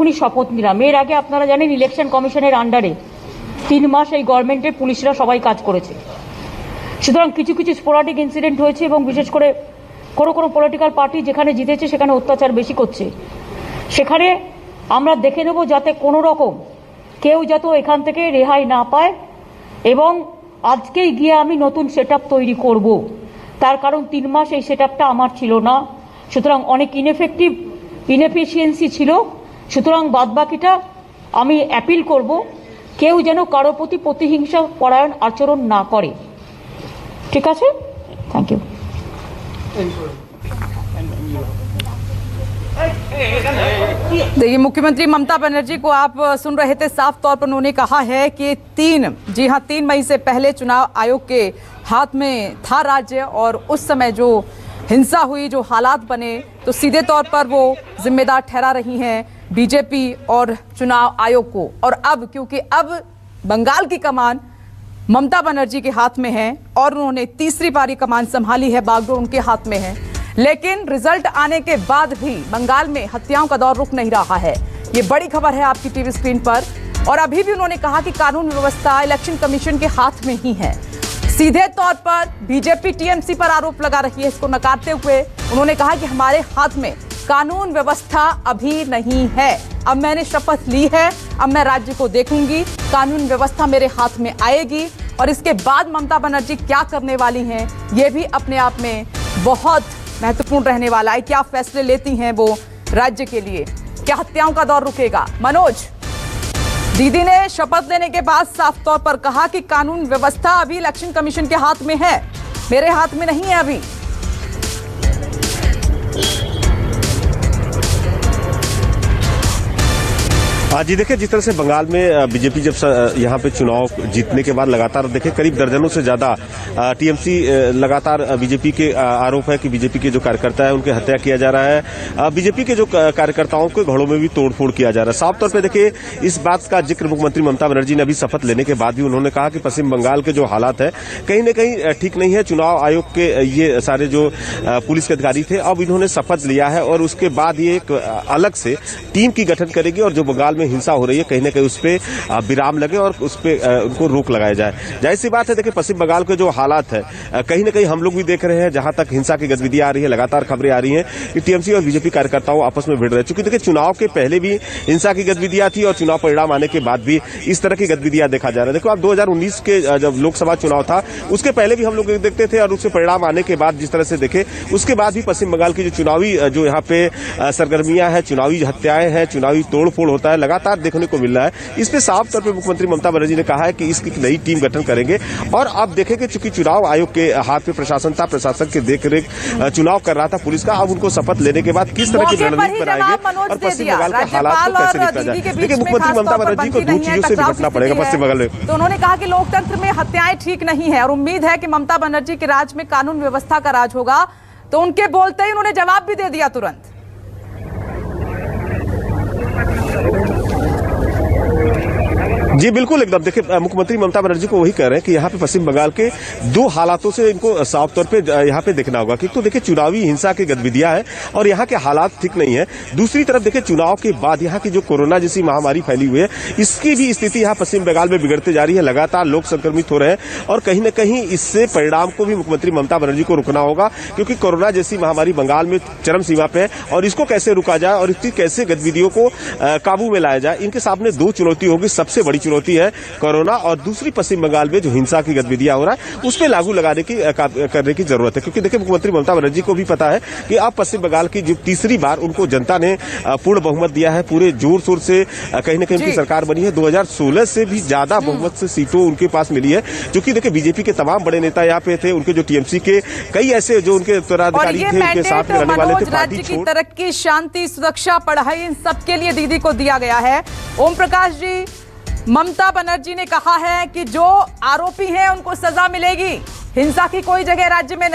এখনই শপথ নিলাম। এর আগে আপনারা জানেন ইলেকশন কমিশনের আন্ডারে 3 মাস এই গভর্নমেন্টের পুলিশরা সবাই কাজ করেছে। সুতরাং কিছু কিছু স্পোরাডিক ইনসিডেন্ট হয়েছে এবং বিশেষ করে কোনো পলিটিক্যাল পার্টি যেখানে জিতেছে সেখানে অত্যাচার বেশি করছে। সেখানে আমরা দেখে নেব যাতে কোনো রকম কেউ যাতে এখান থেকে রেহাই না পায়, এবং আজকেই গিয়ে আমি নতুন সেটআপ তৈরি করব। তার কারণ 3 মাস এই সেটআপটা আমার ছিল না, সুতরাং অনেক ইনএফিসিয়েন্সি ছিল। সুতরাং বাদবাকিটা আমি অ্যাপিল করব, কেউ যেন কারো প্রতি প্রতিহিংসা পরায়ণ আচরণ না করে। ঠিক আছে, থ্যাংক ইউ। देखिए, मुख्यमंत्री ममता बनर्जी को आप सुन रहे थे। साफ तौर पर उन्होंने कहा है कि 3 मई से पहले चुनाव आयोग के हाथ में था राज्य, और उस समय जो हिंसा हुई, जो हालात बने, तो सीधे तौर पर वो जिम्मेदार ठहरा रही हैं बीजेपी और चुनाव आयोग को। और अब क्योंकि अब बंगाल की कमान ममता बनर्जी के हाथ में है और उन्होंने तीसरी बारी कमान संभाली है, बागडोर उनके हाथ में है, लेकिन रिजल्ट आने के बाद भी बंगाल में हत्याओं का दौर रुक नहीं रहा है। ये बड़ी खबर है आपकी टीवी स्क्रीन पर। और अभी भी उन्होंने कहा कि कानून व्यवस्था इलेक्शन कमीशन के हाथ में ही है। सीधे तौर पर बीजेपी टीएमसी पर आरोप लगा रही है। इसको नकारते हुए उन्होंने कहा कि हमारे हाथ में कानून व्यवस्था अभी नहीं है। अब मैंने शपथ ली है, अब मैं राज्य को देखूंगी, कानून व्यवस्था मेरे हाथ में आएगी, और इसके बाद ममता बनर्जी क्या करने वाली हैं ये भी अपने आप में बहुत महत्वपूर्ण रहने वाला है। क्या फैसले लेती हैं वो राज्य के लिए, क्या हत्याओं का दौर रुकेगा। मनोज, दीदी ने शपथ लेने के बाद साफ तौर पर कहा कि कानून व्यवस्था अभी इलेक्शन कमीशन के हाथ में है, मेरे हाथ में नहीं है अभी। जी देखिए, जिस तरह से बंगाल में बीजेपी जब यहाँ पे चुनाव जीतने के बाद लगातार देखिए करीब दर्जनों से ज्यादा टीएमसी लगातार बीजेपी के आरोप है कि बीजेपी के जो कार्यकर्ता है उनकी हत्या किया जा रहा है। बीजेपी के जो कार्यकर्ताओं के घरों में भी तोड़फोड़ किया जा रहा है। साफ तौर पे देखिए इस बात का जिक्र मुख्यमंत्री ममता बनर्जी ने अभी शपथ लेने के बाद भी उन्होंने कहा कि पश्चिम बंगाल के जो हालात है कहीं न कहीं ठीक नहीं है। चुनाव आयोग के ये सारे जो पुलिस के अधिकारी थे, अब इन्होंने शपथ लिया है और उसके बाद ये एक अलग से टीम की गठन करेगी और जो बंगाल में हिंसा हो रही है कहीं न कहीं उस पे विराम लगे और उस पे उनको रोक लगाया जाए। जाहिर सी बात है, देखिए पश्चिम बंगाल के जो हालात है कहीं न कहीं हम लोग भी देख रहे हैं, जहां तक हिंसा की गतिविधियां आ रही है, लगातार खबरें आ रही हैं कि टीएमसी और बीजेपी कार्यकर्ताओं आपस में भिड़ रहे हैं। चूंकि देखिए चुनाव के पहले भी हिंसा की गतिविधियां थी और चुनाव परिणाम आने के बाद भी इस तरह की गतिविधियां देखा जा रहा है। देखो, आप 2019 के जब लोकसभा चुनाव था उसके पहले भी हम लोग देखते थे, और उसके परिणाम आने के बाद जिस तरह से देखे उसके बाद भी पश्चिम बंगाल की जो चुनावी जो यहाँ पे सरगर्मियां हैं, चुनावी हत्याएं हैं, चुनावी तोड़फोड़ होता है, लगातार देखने को मिल रहा है। इस पे साफ तौर पे मुख्यमंत्री ममता बनर्जी ने कहा है कि इसकी नई टीम गठन करेंगे। और आप देखेंगे चूंकि चुनाव आयोग के हाथ में प्रशासन था, प्रशासन के देखरेख चुनाव कर रहा था पुलिस का, अब उनको शपथ लेने के बाद किस तरह की रणनीति बनाएंगे और पश्चिम बंगाल के हालात को कैसे निपटा जाए। देखिए, मुख्यमंत्री ममता बनर्जी को 2 चीजों से निपटना पड़ेगा पश्चिम बंगाल में। तो उन्होंने कहा कि लोकतंत्र में हत्याएं ठीक नहीं है, और उम्मीद है कि ममता बनर्जी के राज में कानून व्यवस्था का राज होगा। तो उनके बोलते ही उन्होंने जवाब भी दे दिया तुरंत। जी बिल्कुल, एकदम देखिए मुख्यमंत्री ममता बनर्जी को वही कह रहे हैं कि यहाँ पे पश्चिम बंगाल के 2 हालातों से इनको साफ तौर पे यहाँ पे देखना होगा कि तो देखिए चुनावी हिंसा की गतिविधियां हैं और यहाँ के हालात ठीक नहीं है। दूसरी तरफ देखिए चुनाव के बाद यहाँ की जो कोरोना जैसी महामारी फैली हुई है, इसकी भी स्थिति यहाँ पश्चिम बंगाल में बिगड़ते जा रही है। लगातार लोग संक्रमित हो रहे हैं और कहीं न कहीं इससे परिणाम को भी मुख्यमंत्री ममता बनर्जी को रुकना होगा, क्योंकि कोरोना जैसी महामारी बंगाल में चरम सीमा पे है और इसको कैसे रुका जाए और इसकी कैसे गतिविधियों को काबू में लाया जाए। इनके सामने 2 चुनौती होगी। सबसे बड़ी चुनौती है कोरोना, और दूसरी पश्चिम बंगाल में जो हिंसा की गतिविधियां हो रहा है उस पर लागू लगाने की करने की जरूरत है। क्योंकि देखिए मुख्यमंत्री ममता बनर्जी को भी पता है कि अब पश्चिम बंगाल की जो तीसरी बार उनको जनता ने पूर्ण बहुमत दिया है, पूरे जोर शोर से कहीं न कहीं उनकी सरकार बनी है। 2016 से भी ज्यादा बहुमत से सीटों उनके पास मिली है। क्योंकि देखिए बीजेपी के तमाम बड़े नेता यहाँ पे थे, उनके जो टीएमसी के कई ऐसे जो उनके उत्तराधिकारी थे उनके साथ में रहने वाले थे। राज्य की तरक्की, शांति, सुरक्षा, पढ़ाई, इन सबके लिए दीदी को दिया गया है। ओम प्रकाश जी, ममता बनर्जी ने कहा है कि जो आरोपी हैं उनको सजा मिलेगी, हिंसा की कोई जगह राज्य में